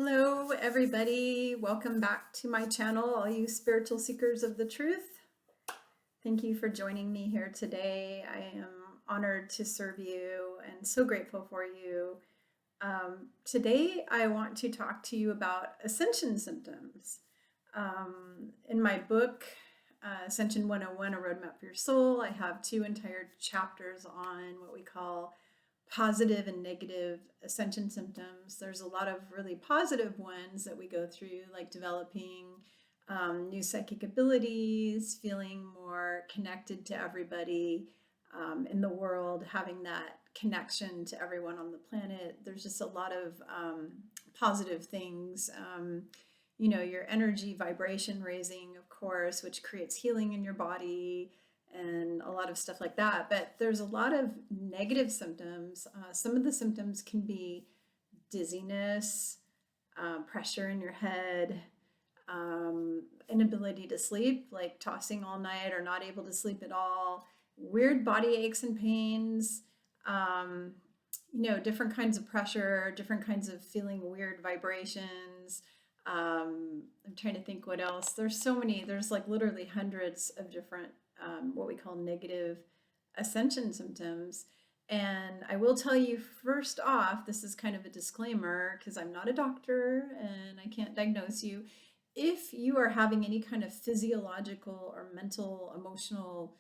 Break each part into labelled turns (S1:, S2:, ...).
S1: Hello, everybody. Welcome back to my channel, all you spiritual seekers of the truth. Thank you for joining me here today. I am honored to serve you and so grateful for you. Today, I want to talk to you about ascension symptoms. In my book, Ascension 101, A Roadmap for Your Soul, I have two entire chapters on what we call positive and negative ascension symptoms. There's a lot of really positive ones that we go through, like developing new psychic abilities, feeling more connected to everybody in the world, having that connection to everyone on the planet. There's just a lot of positive things. Your energy vibration raising, of course, which creates healing in your body and a lot of stuff like that. But there's a lot of negative symptoms. Some of the symptoms can be dizziness, pressure in your head, inability to sleep, like tossing all night or not able to sleep at all, weird body aches and pains, different kinds of pressure, different kinds of feeling weird vibrations. I'm trying to think what else. There's like literally hundreds of different what we call negative ascension symptoms. And I will tell you first off, this is kind of a disclaimer because I'm not a doctor and I can't diagnose you. If you are having any kind of physiological or mental, emotional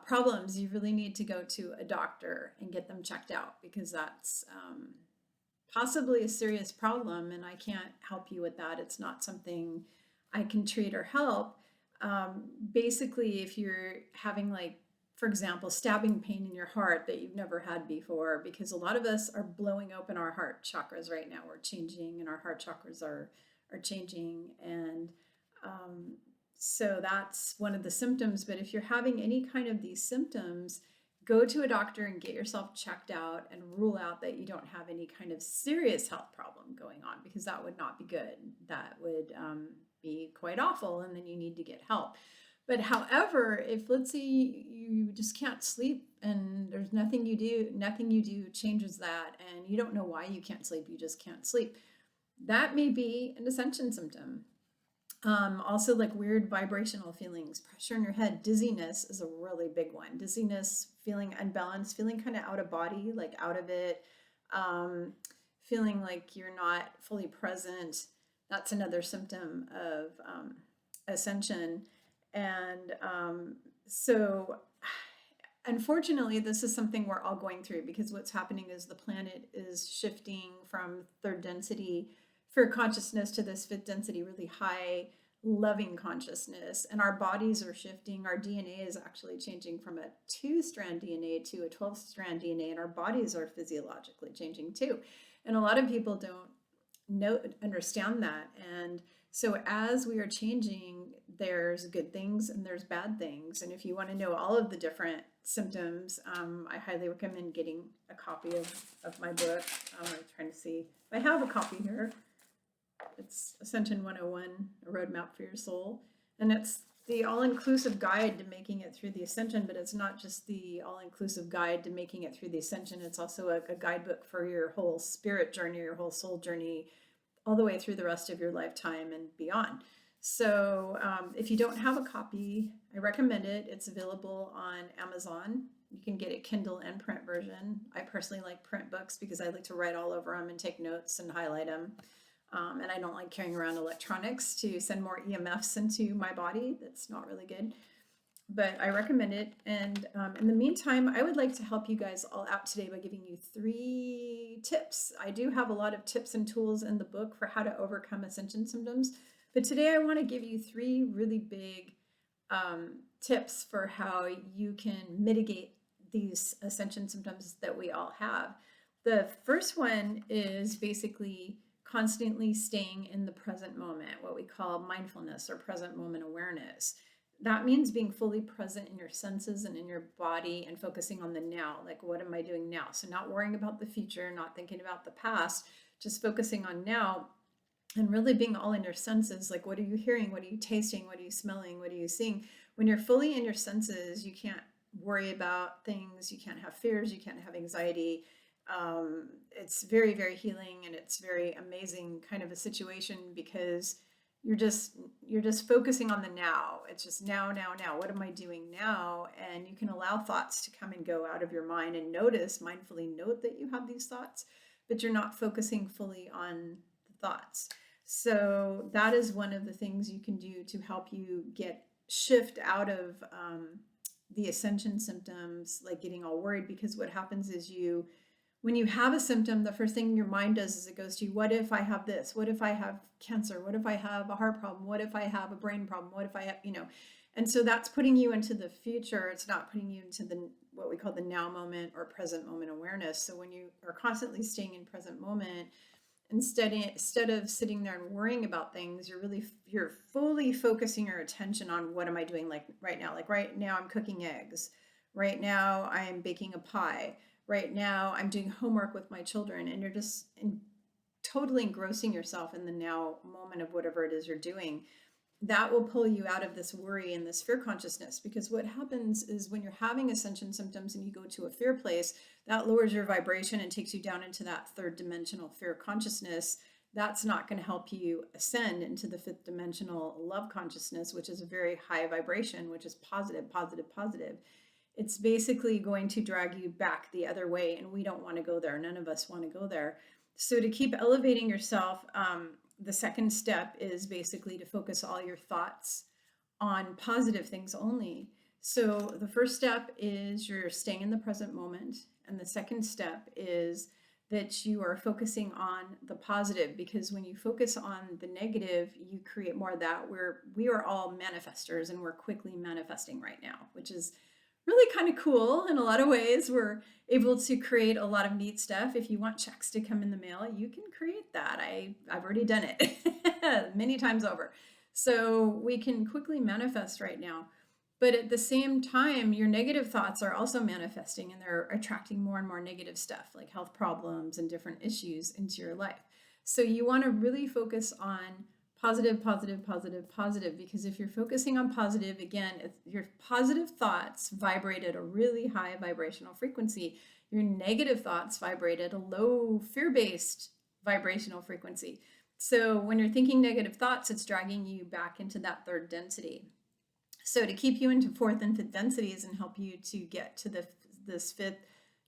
S1: problems, you really need to go to a doctor and get them checked out because that's possibly a serious problem and I can't help you with that. It's not something I can treat or help. Basically, if you're having, like, for example, stabbing pain in your heart that you've never had before, because a lot of us are blowing open our heart chakras right now. We're changing and our heart chakras are changing. And so that's one of the symptoms. But if you're having any kind of these symptoms, go to a doctor and get yourself checked out and rule out that you don't have any kind of serious health problem going on, because that would not be good. That would be quite awful, and then you need to get help. But however, if let's say you just can't sleep and there's nothing you do changes that, and you don't know why you can't sleep, you just can't sleep, that may be an ascension symptom. Also, like weird vibrational feelings, pressure in your head, dizziness is a really big one. Dizziness, feeling unbalanced, feeling kind of out of body, like out of it, feeling like you're not fully present. That's another symptom of ascension. And so, unfortunately, this is something we're all going through because what's happening is the planet is shifting from third density for consciousness to this fifth density, really high loving consciousness. And our bodies are shifting. Our DNA is actually changing from a 2-strand DNA to a 12-strand DNA, and our bodies are physiologically changing too. And a lot of people don't understand that. And so as we are changing, there's good things and there's bad things. And if you want to know all of the different symptoms, I highly recommend getting a copy of my book. I'm trying to see if I have a copy here. It's Ascension 101, A Roadmap for Your Soul. And it's the all-inclusive guide to making it through the ascension, but it's not just the all-inclusive guide to making it through the ascension. It's also a guidebook for your whole spirit journey, your whole soul journey, all the way through the rest of your lifetime and beyond. So if you don't have a copy, I recommend it. It's available on Amazon. You can get a Kindle and print version. I personally like print books because I like to write all over them and take notes and highlight them. And I don't like carrying around electronics to send more EMFs into my body. That's not really good. But I recommend it. And in the meantime, I would like to help you guys all out today by giving you 3 tips. I do have a lot of tips and tools in the book for how to overcome ascension symptoms. But today I want to give you 3 really big tips for how you can mitigate these ascension symptoms that we all have. The first one is basically constantly staying in the present moment, what we call mindfulness or present moment awareness. That means being fully present in your senses and in your body and focusing on the now. Like, what am I doing now? So not worrying about the future, not thinking about the past, just focusing on now and really being all in your senses. Like, what are you hearing? What are you tasting? What are you smelling? What are you seeing? When you're fully in your senses, you can't worry about things. You can't have fears. You can't have anxiety. It's very, very healing, and it's very amazing kind of a situation, because you're just you're just focusing on the now. It's just now, now, now. What am I doing now? And you can allow thoughts to come and go out of your mind, and mindfully note that you have these thoughts, but you're not focusing fully on the thoughts. So that is one of the things you can do to help you shift out of the ascension symptoms, like getting all worried. Because what happens is, when you have a symptom, the first thing your mind does is it goes to, what if I have this? What if I have cancer? What if I have a heart problem? What if I have a brain problem? What if I have, and so that's putting you into the future. It's not putting you into what we call the now moment or present moment awareness. So when you are constantly staying in present moment, instead of sitting there and worrying about things, you're fully focusing your attention on, what am I doing? Like right now I'm cooking eggs. Right now I am baking a pie. Right now I'm doing homework with my children. And you're just totally engrossing yourself in the now moment of whatever it is you're doing. That will pull you out of this worry and this fear consciousness. Because what happens is, when you're having ascension symptoms and you go to a fear place, that lowers your vibration and takes you down into that third dimensional fear consciousness. That's not going to help you ascend into the fifth dimensional love consciousness, which is a very high vibration, which is positive, positive, positive. It's basically going to drag you back the other way, and we don't want to go there. None of us want to go there. So to keep elevating yourself, the second step is basically to focus all your thoughts on positive things only. So the first step is you're staying in the present moment. And the second step is that you are focusing on the positive, because when you focus on the negative, you create more of that. We are all manifestors, and we're quickly manifesting right now, which is really kind of cool in a lot of ways. We're able to create a lot of neat stuff. If you want checks to come in the mail, you can create that. I've already done it many times over. So we can quickly manifest right now. But at the same time, your negative thoughts are also manifesting, and they're attracting more and more negative stuff, like health problems and different issues into your life. So you want to really focus on positive, positive, positive, positive, because if you're focusing on positive, again, your positive thoughts vibrate at a really high vibrational frequency. Your negative thoughts vibrate at a low fear-based vibrational frequency. So when you're thinking negative thoughts, it's dragging you back into that third density. So to keep you into fourth and fifth densities and help you to get to this fifth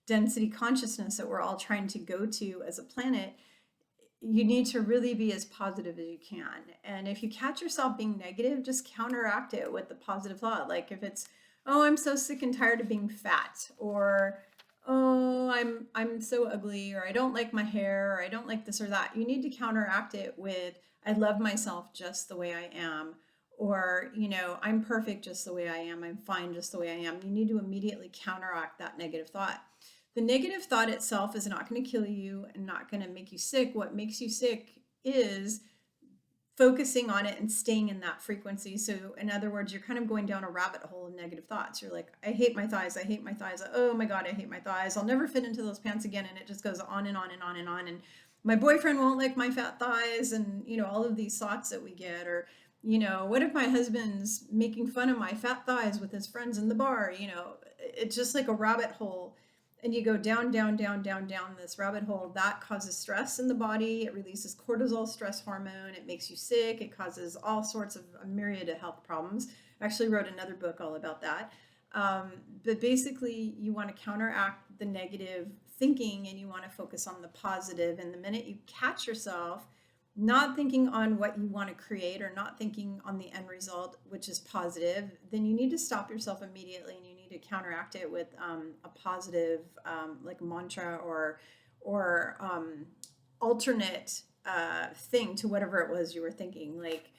S1: density consciousness that we're all trying to go to as a planet, you need to really be as positive as you can. And if you catch yourself being negative, just counteract it with the positive thought. Like if it's, oh, I'm so sick and tired of being fat, or oh, I'm so ugly, or I don't like my hair, or I don't like this or that. You need to counteract it with, I love myself just the way I am. Or, I'm perfect just the way I am. I'm fine just the way I am. You need to immediately counteract that negative thought. The negative thought itself is not going to kill you and not going to make you sick. What makes you sick is focusing on it and staying in that frequency. So in other words, you're kind of going down a rabbit hole of negative thoughts. You're like, I hate my thighs. I hate my thighs. Oh my God, I hate my thighs. I'll never fit into those pants again. And it just goes on and on and on and on. And my boyfriend won't like my fat thighs. And, all of these thoughts that we get, or, what if my husband's making fun of my fat thighs with his friends in the bar? It's just like a rabbit hole. And you go down, down, down, down, down this rabbit hole. That causes stress in the body. It releases cortisol, stress hormone. It makes you sick. It causes all sorts of a myriad of health problems. I actually wrote another book all about that. But basically, you want to counteract the negative thinking, and you want to focus on the positive. And the minute you catch yourself not thinking on what you want to create, or not thinking on the end result, which is positive, then you need to stop yourself immediately, and you need to counteract it with a positive, like mantra or alternate thing to whatever it was you were thinking. Like,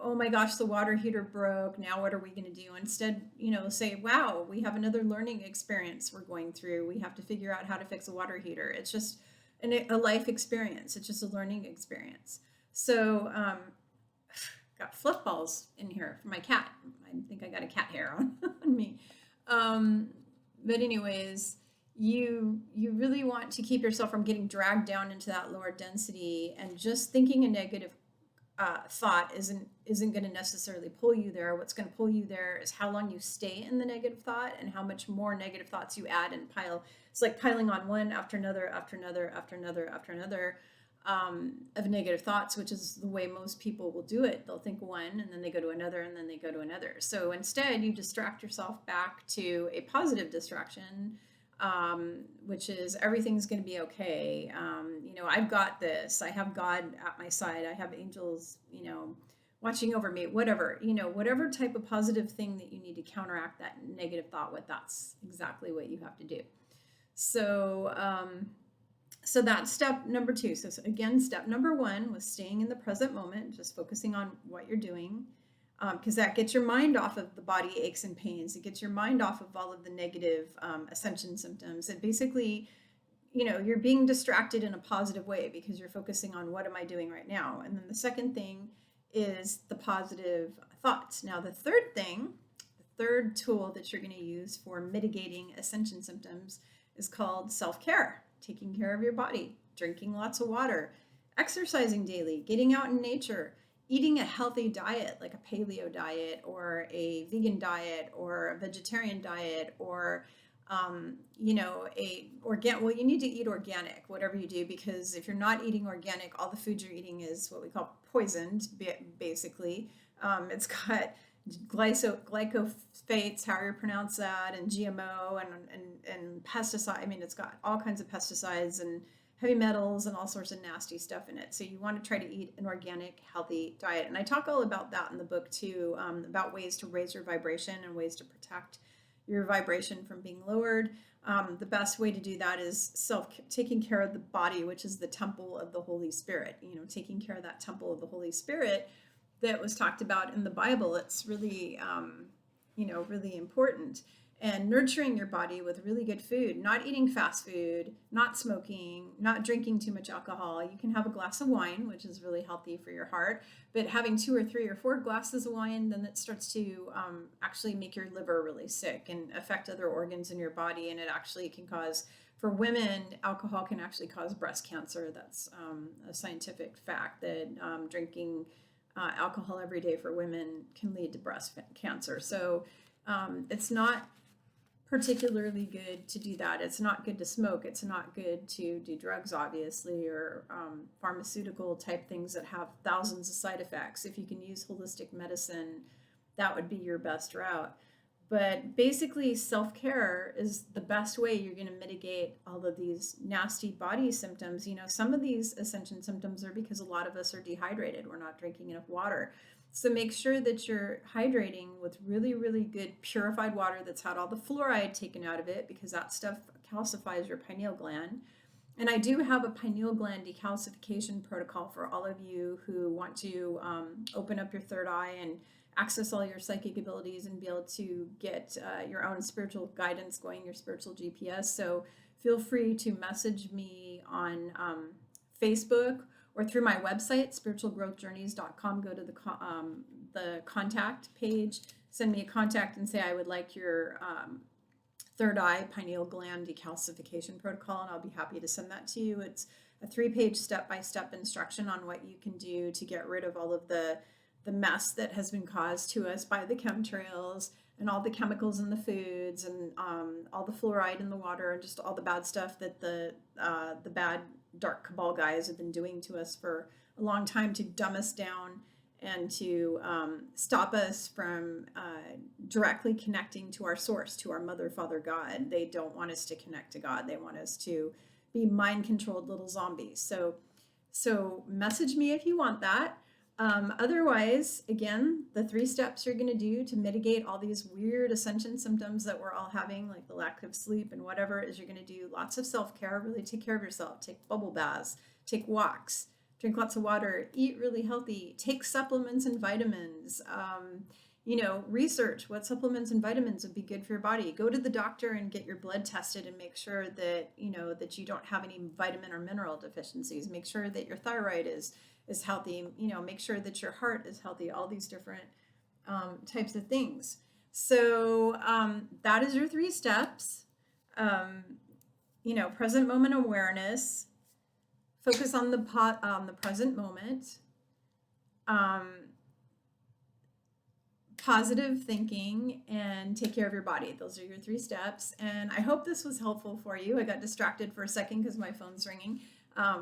S1: oh my gosh, the water heater broke. Now what are we going to do? Instead, say, wow, we have another learning experience we're going through. We have to figure out how to fix a water heater. It's just a life experience. It's just a learning experience. So got fluff balls in here for my cat. I think I got a cat hair on me. But anyways, you really want to keep yourself from getting dragged down into that lower density and just thinking a negative thought isn't going to necessarily pull you there. What's going to pull you there is how long you stay in the negative thought and how much more negative thoughts you add and pile. It's like piling on one after another, after another, after another, after another of negative thoughts, which is the way most people will do it. They'll think one and then they go to another and then they go to another. So instead, you distract yourself back to a positive distraction, which is everything's going to be okay. I've got this. I have God at my side. I have angels, watching over me, whatever, whatever type of positive thing that you need to counteract that negative thought with, that's exactly what you have to do. So, so that's step number 2. So again, step number 1 was staying in the present moment, just focusing on what you're doing. Because that gets your mind off of the body aches and pains. It gets your mind off of all of the negative ascension symptoms. And basically, you're being distracted in a positive way because you're focusing on what am I doing right now. And then the second thing is the positive thoughts. Now, the third tool that you're going to use for mitigating ascension symptoms is called self-care, taking care of your body, drinking lots of water, exercising daily, getting out in nature, eating a healthy diet like a paleo diet or a vegan diet or a vegetarian diet or you need to eat organic, whatever you do, because if you're not eating organic, all the food you're eating is what we call poisoned, basically. It's got glycophates, how you pronounce that, and GMO and pesticide. I mean, it's got all kinds of pesticides and heavy metals and all sorts of nasty stuff in it. So you want to try to eat an organic, healthy diet. And I talk all about that in the book too, about ways to raise your vibration and ways to protect your vibration from being lowered. The best way to do that is taking care of the body, which is the temple of the Holy Spirit. Taking care of that temple of the Holy Spirit that was talked about in the Bible. It's really, really important. And nurturing your body with really good food, not eating fast food, not smoking, not drinking too much alcohol. You can have a glass of wine, which is really healthy for your heart, but having 2 or 3 or 4 glasses of wine, then it starts to actually make your liver really sick and affect other organs in your body. And it actually can cause, for women, alcohol can actually cause breast cancer. That's a scientific fact that drinking alcohol every day for women can lead to breast cancer. So it's not particularly good to do that. It's not good to smoke. It's not good to do drugs, obviously, or pharmaceutical type things that have thousands of side effects. If you can use holistic medicine, that would be your best route. But basically, self-care is the best way you're going to mitigate all of these nasty body symptoms. Some of these ascension symptoms are because a lot of us are dehydrated. We're not drinking enough water. So make sure that you're hydrating with really, really good purified water that's had all the fluoride taken out of it, because that stuff calcifies your pineal gland. And I do have a pineal gland decalcification protocol for all of you who want to open up your third eye and access all your psychic abilities and be able to get your own spiritual guidance going, your spiritual GPS. So feel free to message me on Facebook or through my website, spiritualgrowthjourneys.com. Go to the contact page, send me a contact and say I would like your third eye pineal gland decalcification protocol, and I'll be happy to send that to you. It's a 3-page step-by-step instruction on what you can do to get rid of all of the mess that has been caused to us by the chemtrails and all the chemicals in the foods and all the fluoride in the water and just all the bad stuff that the bad dark cabal guys have been doing to us for a long time to dumb us down and to stop us from directly connecting to our source, to our mother, father, God. They don't want us to connect to God. They want us to be mind-controlled little zombies. So message me if you want that. Otherwise, again, the 3 steps you're going to do to mitigate all these weird ascension symptoms that we're all having, like the lack of sleep and whatever, is you're going to do lots of self-care, really take care of yourself, take bubble baths, take walks, drink lots of water, eat really healthy, take supplements and vitamins, research what supplements and vitamins would be good for your body. Go to the doctor and get your blood tested and make sure that, that you don't have any vitamin or mineral deficiencies. Make sure that your thyroid is healthy, make sure that your heart is healthy, all these different types of things. So that is your 3 steps. Present moment awareness, focus on the present moment, positive thinking, and take care of your body. Those are your 3 steps. And I hope this was helpful for you. I got distracted for a second because my phone's ringing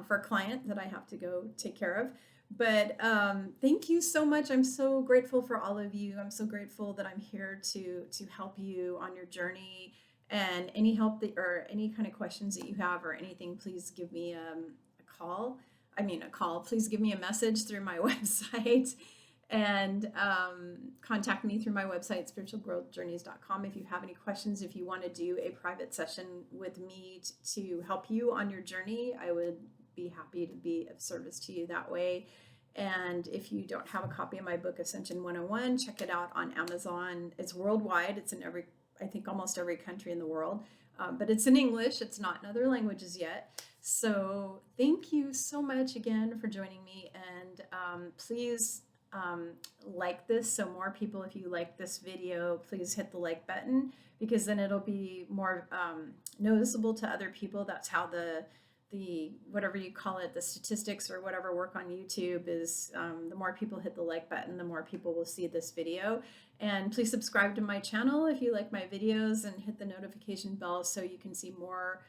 S1: for a client that I have to go take care of. But thank you so much. I'm so grateful for all of you. I'm so grateful that I'm here to help you on your journey. And any help that, or any kind of questions that you have or anything, please give me a call. I mean, a call. Please give me a message through my website, and contact me through my website, spiritualgrowthjourneys.com. If you have any questions, if you want to do a private session with me to help you on your journey, I would be happy to be of service to you that way. And if you don't have a copy of my book, Ascension 101, check it out on Amazon. It's worldwide. It's in I think almost every country in the world, but it's in English. It's not in other languages yet. So thank you so much again for joining me. And please like this, so more people, if you like this video, please hit the like button, because then it'll be more noticeable to other people. That's how the whatever you call it, the statistics or whatever work on YouTube is. The more people hit the like button, the more people will see this video. And please subscribe to my channel if you like my videos, and hit the notification bell so you can see more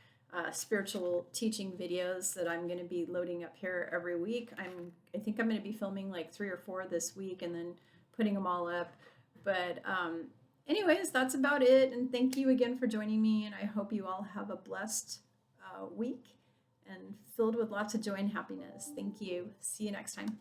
S1: spiritual teaching videos that I'm going to be loading up here every week. I think I'm going to be filming like 3 or 4 this week and then putting them all up. But anyways, that's about it. And thank you again for joining me. And I hope you all have a blessed week and filled with lots of joy and happiness. Thank you. See you next time.